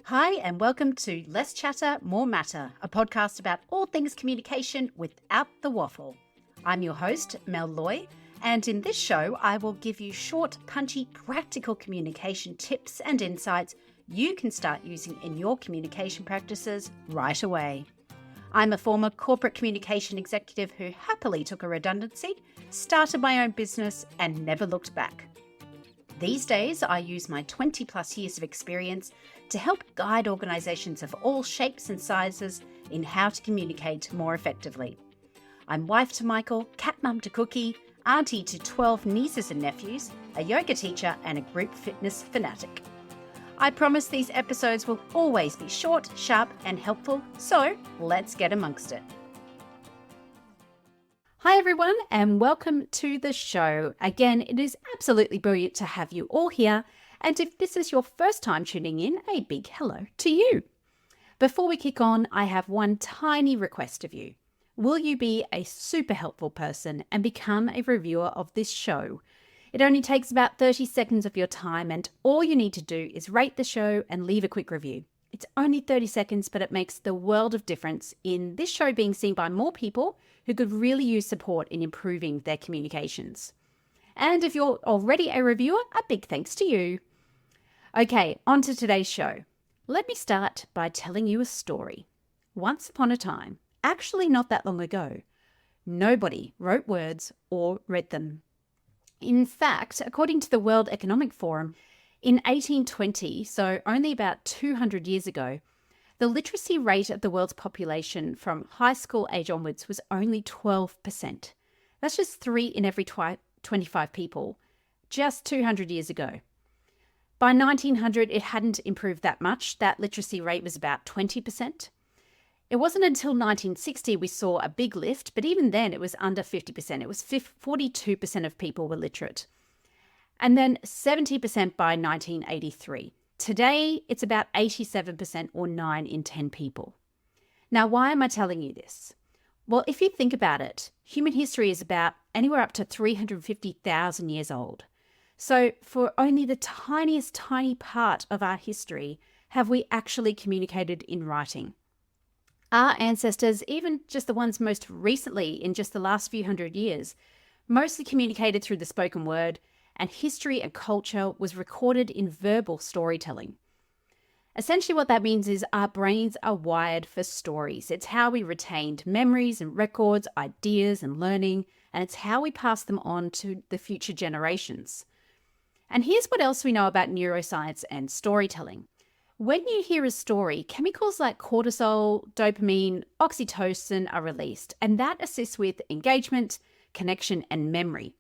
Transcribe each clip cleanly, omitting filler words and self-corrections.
Hi, and welcome to Less Chatter, More Matter, a podcast about all things communication without the waffle. I'm your host, Mel Loy, and in this show, I will give you short, punchy, practical communication tips and insights you can start using in your communication practices right away. I'm a former corporate communication executive who happily took a redundancy, started my own business, and never looked back. These days, I use my 20 plus years of experience to help guide organisations of all shapes and sizes in how to communicate more effectively. I'm wife to Michael, cat mum to Cookie, auntie to 12 nieces and nephews, a yoga teacher and a group fitness fanatic. I promise these episodes will always be short, sharp and helpful, so let's get amongst it. Hi everyone and welcome to the show. Again, it is absolutely brilliant to have you all here, and if this is your first time tuning in, a big hello to you. Before we kick on, I have one tiny request of you. Will you be a super helpful person and become a reviewer of this show? It only takes about 30 seconds of your time, and all you need to do is rate the show and leave a quick review. It's only 30 seconds, but it makes the world of difference in this show being seen by more people who could really use support in improving their communications. And if you're already a reviewer, a big thanks to you. Okay, on to today's show. Let me start by telling you a story. Once upon a time, actually not that long ago, nobody wrote words or read them. In fact, according to the World Economic Forum, in 1820, so only about 200 years ago, the literacy rate of the world's population from high school age onwards was only 12%. That's just 3 in every 25 people, just 200 years ago. By 1900, it hadn't improved that much. That literacy rate was about 20%. It wasn't until 1960 we saw a big lift, but even then it was under 50%. It was 42% of people were literate. And then 70% by 1983. Today, it's about 87% or 9 in 10 people. Now, why am I telling you this? Well, if you think about it, human history is about anywhere up to 350,000 years old. So for only the tiny part of our history have we actually communicated in writing. Our ancestors, even just the ones most recently in just the last few hundred years, mostly communicated through the spoken word, and history and culture was recorded in verbal storytelling. Essentially what that means is our brains are wired for stories. It's how we retained memories and records, ideas and learning, and it's how we pass them on to the future generations. And here's what else we know about neuroscience and storytelling. When you hear a story, chemicals like cortisol, dopamine, oxytocin are released, and that assists with engagement, connection, and memory.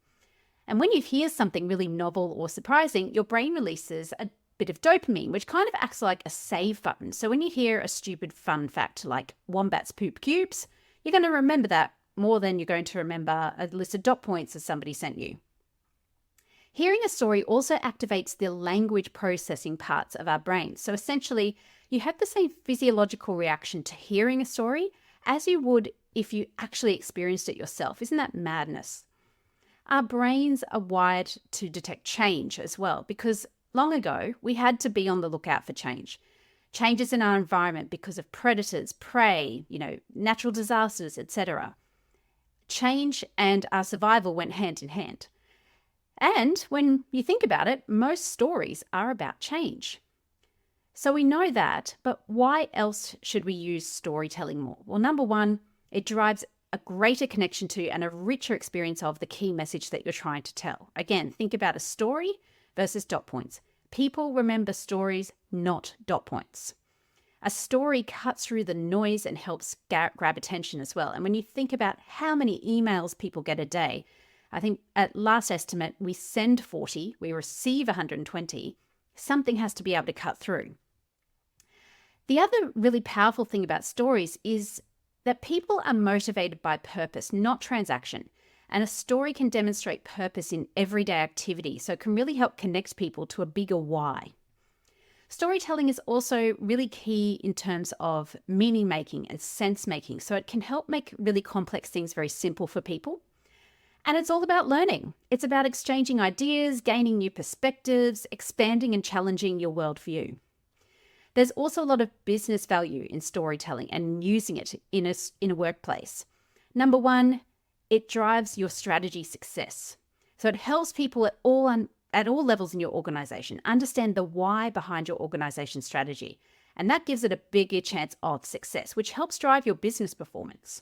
And when you hear something really novel or surprising, your brain releases a bit of dopamine, which kind of acts like a save button. So when you hear a stupid fun fact like wombats poop cubes, you're going to remember that more than you're going to remember a list of dot points that somebody sent you. Hearing a story also activates the language processing parts of our brain. So essentially, you have the same physiological reaction to hearing a story as you would if you actually experienced it yourself. Isn't that madness? Our brains are wired to detect change as well, because long ago, we had to be on the lookout for change. Changes in our environment because of predators, prey, natural disasters, etc. Change and our survival went hand in hand. And when you think about it, most stories are about change. So we know that, but why else should we use storytelling more? Well, number one, it drives a greater connection to and a richer experience of the key message that you're trying to tell. Again, think about a story versus dot points. People remember stories, not dot points. A story cuts through the noise and helps grab attention as well. And when you think about how many emails people get a day, I think at last estimate, we send 40, we receive 120. Something has to be able to cut through. The other really powerful thing about stories is that people are motivated by purpose, not transaction. And a story can demonstrate purpose in everyday activity, so it can really help connect people to a bigger why. Storytelling is also really key in terms of meaning making and sense making, so it can help make really complex things very simple for people. And it's all about learning. It's about exchanging ideas, gaining new perspectives, expanding and challenging your worldview. There's also a lot of business value in storytelling and using it in a workplace. Number one, it drives your strategy success. So it helps people at all levels in your organization understand the why behind your organization's strategy. And that gives it a bigger chance of success, which helps drive your business performance.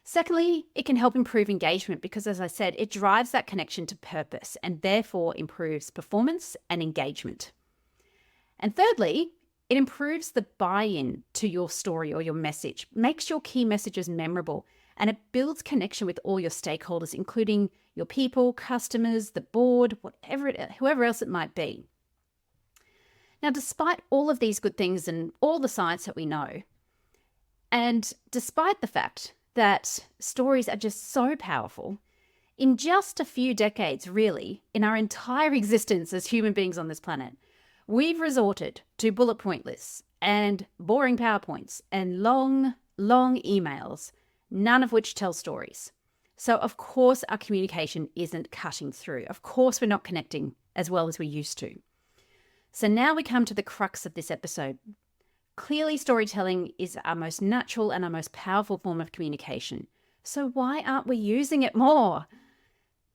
Secondly, it can help improve engagement because, as I said, it drives that connection to purpose and therefore improves performance and engagement. And thirdly, it improves the buy-in to your story or your message, makes your key messages memorable, and it builds connection with all your stakeholders, including your people, customers, the board, whoever else it might be. Now, despite all of these good things and all the science that we know, and despite the fact that stories are just so powerful, in just a few decades, really, in our entire existence as human beings on this planet, we've resorted to bullet point lists and boring PowerPoints and long emails, none of which tell stories. So, of course, our communication isn't cutting through. Of course, we're not connecting as well as we used to. So now we come to the crux of this episode. Clearly, storytelling is our most natural and our most powerful form of communication. So why aren't we using it more?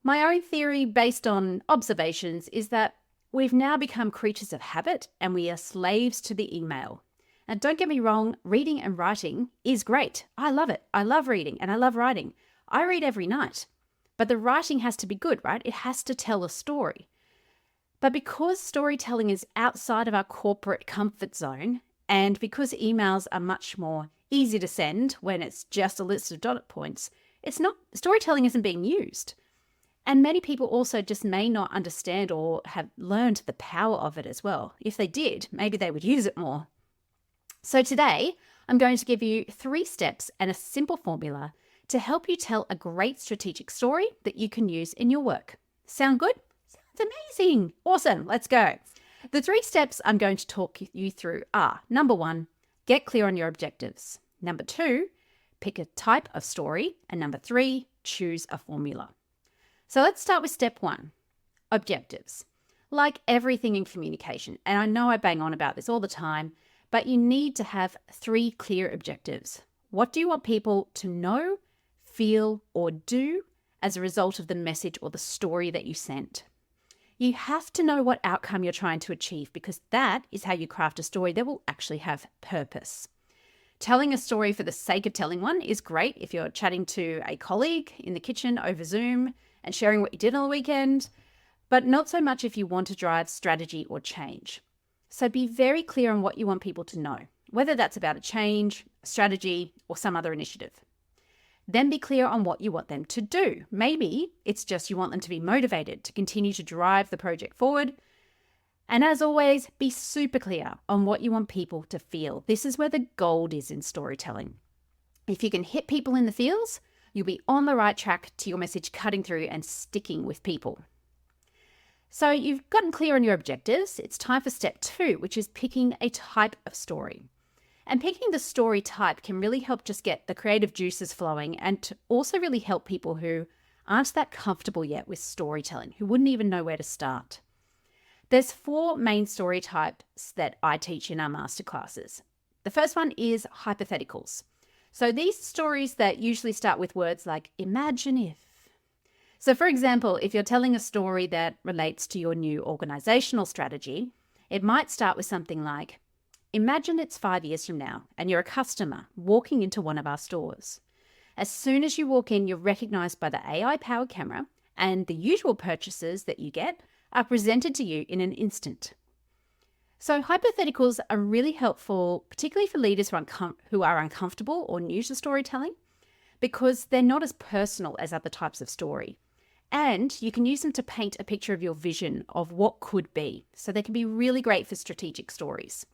My own theory, based on observations, is that we've now become creatures of habit and we are slaves to the email. And don't get me wrong, reading and writing is great. I love it. I love reading and I love writing. I read every night. But the writing has to be good, right? It has to tell a story. But because storytelling is outside of our corporate comfort zone, and because emails are much more easy to send when it's just a list of dot points, storytelling isn't being used. And many people also just may not understand or have learned the power of it as well. If they did, maybe they would use it more. So today, I'm going to give you 3 steps and a simple formula to help you tell a great strategic story that you can use in your work. Sound good? Sounds amazing. Awesome. Let's go. The 3 steps I'm going to talk you through are: number 1, get clear on your objectives. Number 2, pick a type of story. And number 3, choose a formula. So let's start with step 1, objectives. Like everything in communication, and I know I bang on about this all the time, but you need to have 3 clear objectives. What do you want people to know, feel, or do as a result of the message or the story that you sent? You have to know what outcome you're trying to achieve, because that is how you craft a story that will actually have purpose. Telling a story for the sake of telling one is great if you're chatting to a colleague in the kitchen over Zoom and sharing what you did on the weekend, but not so much if you want to drive strategy or change. So be very clear on what you want people to know, whether that's about a change, a strategy, or some other initiative. Then be clear on what you want them to do. Maybe it's just you want them to be motivated to continue to drive the project forward. And as always, be super clear on what you want people to feel. This is where the gold is in storytelling. If you can hit people in the feels, you'll be on the right track to your message cutting through and sticking with people. So you've gotten clear on your objectives. It's time for step 2, which is picking a type of story. And picking the story type can really help just get the creative juices flowing, and to also really help people who aren't that comfortable yet with storytelling, who wouldn't even know where to start. There's 4 main story types that I teach in our masterclasses. The first one is hypotheticals. So these stories that usually start with words like imagine if. So for example, if you're telling a story that relates to your new organizational strategy, it might start with something like, imagine it's 5 years from now and you're a customer walking into one of our stores. As soon as you walk in, you're recognized by the AI-powered camera, and the usual purchases that you get are presented to you in an instant. So hypotheticals are really helpful, particularly for leaders who are uncomfortable or new to storytelling, because they're not as personal as other types of story. And you can use them to paint a picture of your vision of what could be. So they can be really great for strategic stories.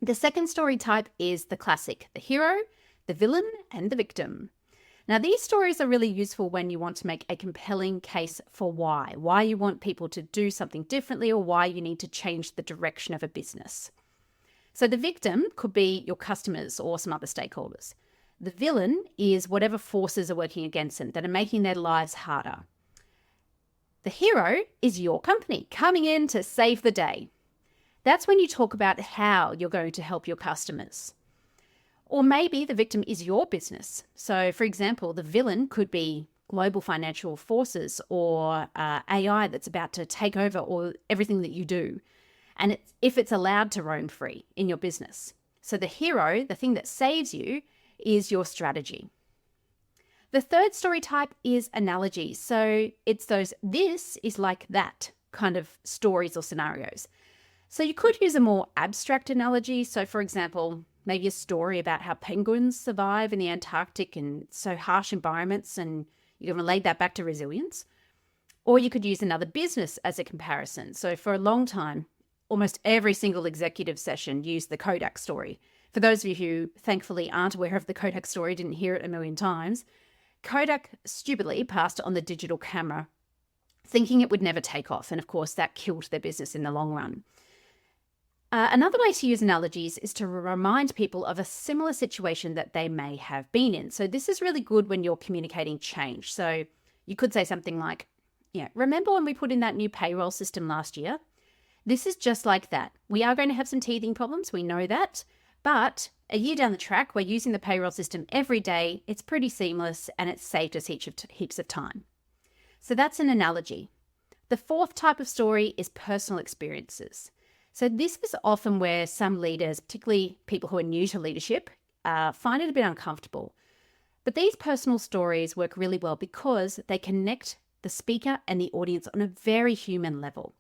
The second story type is the classic, the hero, the villain, and the victim. Now, these stories are really useful when you want to make a compelling case for why you want people to do something differently, or why you need to change the direction of a business. So the victim could be your customers or some other stakeholders. The villain is whatever forces are working against them that are making their lives harder. The hero is your company coming in to save the day. That's when you talk about how you're going to help your customers. Or maybe the victim is your business. So, for example, the villain could be global financial forces or AI that's about to take over everything that you do. And if it's allowed to roam free in your business. So the hero, the thing that saves you, is your strategy. The third story type is analogy. So it's those this is like that kind of stories or scenarios. So you could use a more abstract analogy. So for example, maybe a story about how penguins survive in the Antarctic in so harsh environments, and you can relate that back to resilience. Or you could use another business as a comparison. So for a long time, almost every single executive session used the Kodak story. For those of you who thankfully aren't aware of the Kodak story, didn't hear it a million times, Kodak stupidly passed on the digital camera, thinking it would never take off. And of course, that killed their business in the long run. Another way to use analogies is to remind people of a similar situation that they may have been in. So this is really good when you're communicating change. So you could say something like, remember when we put in that new payroll system last year? This is just like that. We are going to have some teething problems. We know that. But a year down the track, we're using the payroll system every day. It's pretty seamless and it's saved us heaps of time. So that's an analogy. The fourth type of story is personal experiences. So this is often where some leaders, particularly people who are new to leadership, find it a bit uncomfortable. But these personal stories work really well because they connect the speaker and the audience on a very human level.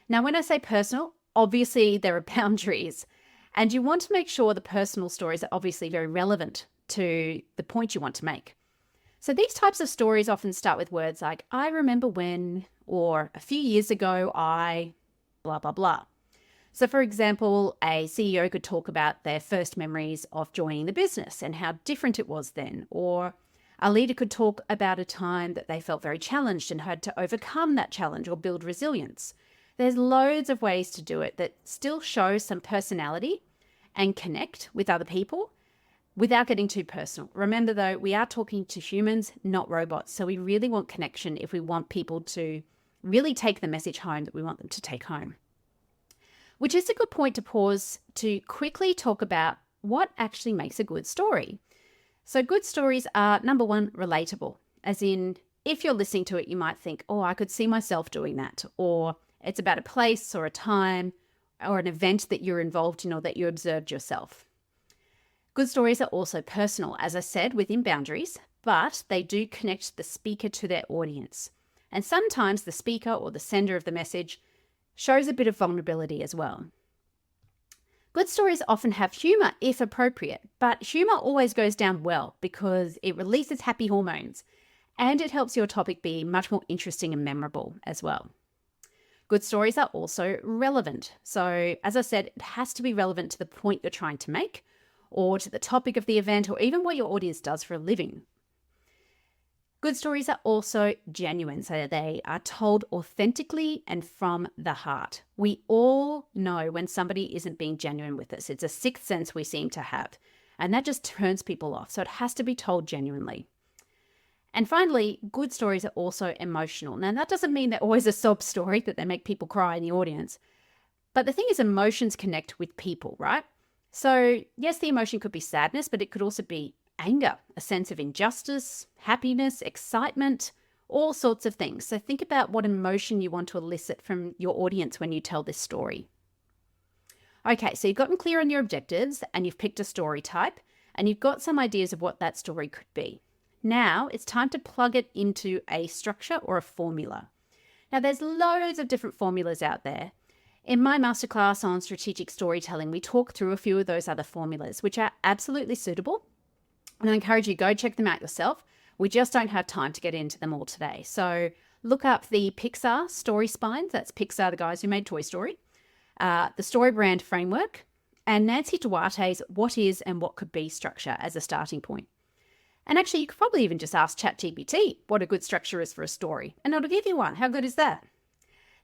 Now, when I say personal, obviously there are boundaries, and you want to make sure the personal stories are obviously very relevant to the point you want to make. So these types of stories often start with words like, I remember when, or a few years ago, I, blah, blah, blah. So for example, a CEO could talk about their first memories of joining the business and how different it was then. Or a leader could talk about a time that they felt very challenged and had to overcome that challenge or build resilience. There's loads of ways to do it that still show some personality and connect with other people without getting too personal. Remember though, we are talking to humans, not robots. So we really want connection if we want people to really take the message home that we want them to take home. Which is a good point to pause to quickly talk about what actually makes a good story. So good stories are, number one, relatable. As in, if you're listening to it, you might think, oh, I could see myself doing that. Or it's about a place or a time or an event that you're involved in or that you observed yourself. Good stories are also personal, as I said, within boundaries, but they do connect the speaker to their audience. And sometimes the speaker or the sender of the message shows a bit of vulnerability as well. Good stories often have humor if appropriate, but humor always goes down well because it releases happy hormones and it helps your topic be much more interesting and memorable as well. Good stories are also relevant. So as I said, it has to be relevant to the point you're trying to make or to the topic of the event or even what your audience does for a living. Good stories are also genuine, so they are told authentically and from the heart. We all know when somebody isn't being genuine with us. It's a sixth sense we seem to have, and that just turns people off. So it has to be told genuinely. And finally, good stories are also emotional. Now, that doesn't mean they're always a sob story that they make people cry in the audience. But the thing is, emotions connect with people, right? So yes, the emotion could be sadness, but it could also be anger, a sense of injustice, happiness, excitement, all sorts of things. So think about what emotion you want to elicit from your audience when you tell this story. Okay, so you've gotten clear on your objectives and you've picked a story type and you've got some ideas of what that story could be. Now it's time to plug it into a structure or a formula. Now there's loads of different formulas out there. In my masterclass on strategic storytelling, we talk through a few of those other formulas, which are absolutely suitable. And I encourage you, go check them out yourself. We just don't have time to get into them all today. So look up the Pixar Story Spines. That's Pixar, the guys who made Toy Story. The Story Brand Framework. And Nancy Duarte's What Is and What Could Be structure as a starting point. And actually, you could probably even just ask ChatGPT what a good structure is for a story. And it'll give you one. How good is that?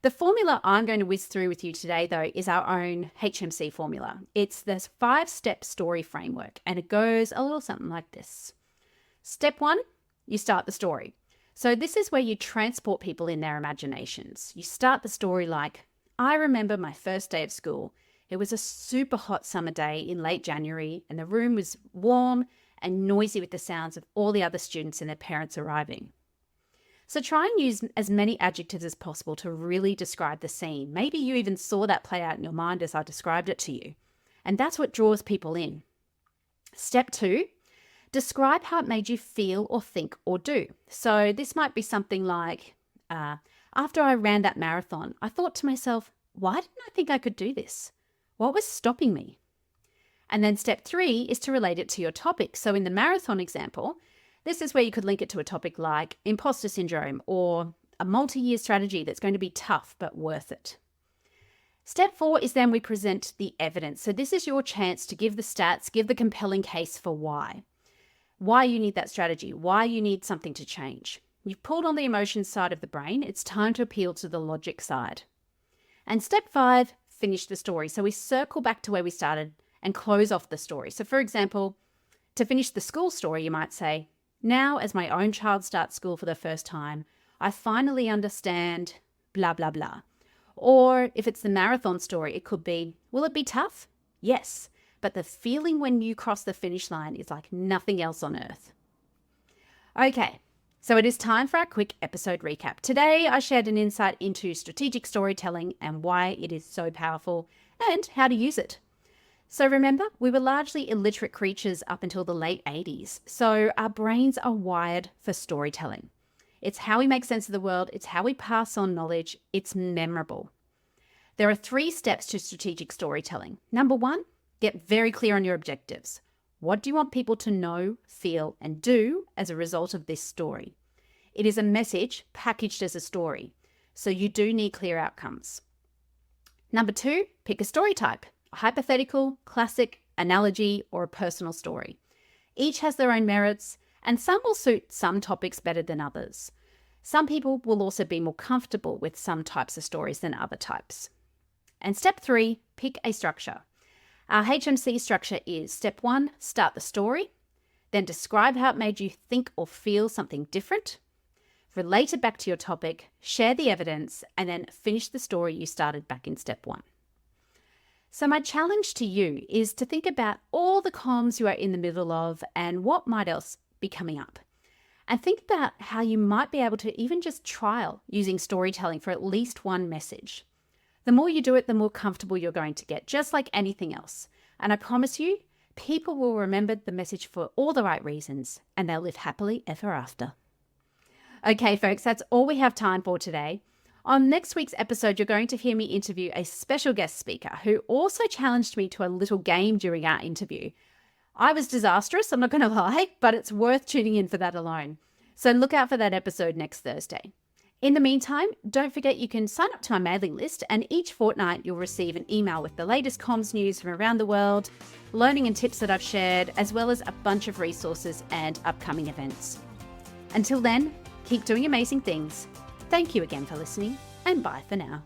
The formula I'm going to whiz through with you today, though, is our own HMC formula. It's this 5-step story framework, and it goes a little something like this. Step 1, you start the story. So this is where you transport people in their imaginations. You start the story like, I remember my first day of school. It was a super hot summer day in late January, and the room was warm and noisy with the sounds of all the other students and their parents arriving. So try and use as many adjectives as possible to really describe the scene. Maybe you even saw that play out in your mind as I described it to you. And that's what draws people in. Step 2, describe how it made you feel or think or do. So this might be something like, after I ran that marathon, I thought to myself, why didn't I think I could do this? What was stopping me? And then step 3 is to relate it to your topic. So in the marathon example, this is where you could link it to a topic like imposter syndrome or a multi-year strategy that's going to be tough but worth it. Step 4 is then we present the evidence. So this is your chance to give the stats, give the compelling case for why you need that strategy, why you need something to change. You've pulled on the emotions side of the brain. It's time to appeal to the logic side. And step 5, finish the story. So we circle back to where we started and close off the story. So for example, to finish the school story, you might say, now as my own child starts school for the first time, I finally understand blah, blah, blah. Or if it's the marathon story, it could be, will it be tough? Yes, but the feeling when you cross the finish line is like nothing else on earth. Okay, so it is time for our quick episode recap. Today, I shared an insight into strategic storytelling and why it is so powerful and how to use it. So remember, we were largely illiterate creatures up until the late 80s. So our brains are wired for storytelling. It's how we make sense of the world. It's how we pass on knowledge. It's memorable. There are 3 steps to strategic storytelling. Number 1, get very clear on your objectives. What do you want people to know, feel, and do as a result of this story? It is a message packaged as a story. So you do need clear outcomes. Number 2, pick a story type. Hypothetical, classic, analogy, or a personal story. Each has their own merits, and some will suit some topics better than others. Some people will also be more comfortable with some types of stories than other types. And step 3, pick a structure. Our HMC structure is step 1, start the story, then describe how it made you think or feel something different, relate it back to your topic, share the evidence, and then finish the story you started back in step 1. So my challenge to you is to think about all the comms you are in the middle of and what might else be coming up. And think about how you might be able to even just trial using storytelling for at least one message. The more you do it, the more comfortable you're going to get, just like anything else. And I promise you, people will remember the message for all the right reasons and they'll live happily ever after. Okay, folks, that's all we have time for today. On next week's episode, you're going to hear me interview a special guest speaker who also challenged me to a little game during our interview. I was disastrous, I'm not going to lie, but it's worth tuning in for that alone. So look out for that episode next Thursday. In the meantime, don't forget you can sign up to my mailing list, and each fortnight you'll receive an email with the latest comms news from around the world, learning and tips that I've shared, as well as a bunch of resources and upcoming events. Until then, keep doing amazing things. Thank you again for listening, and bye for now.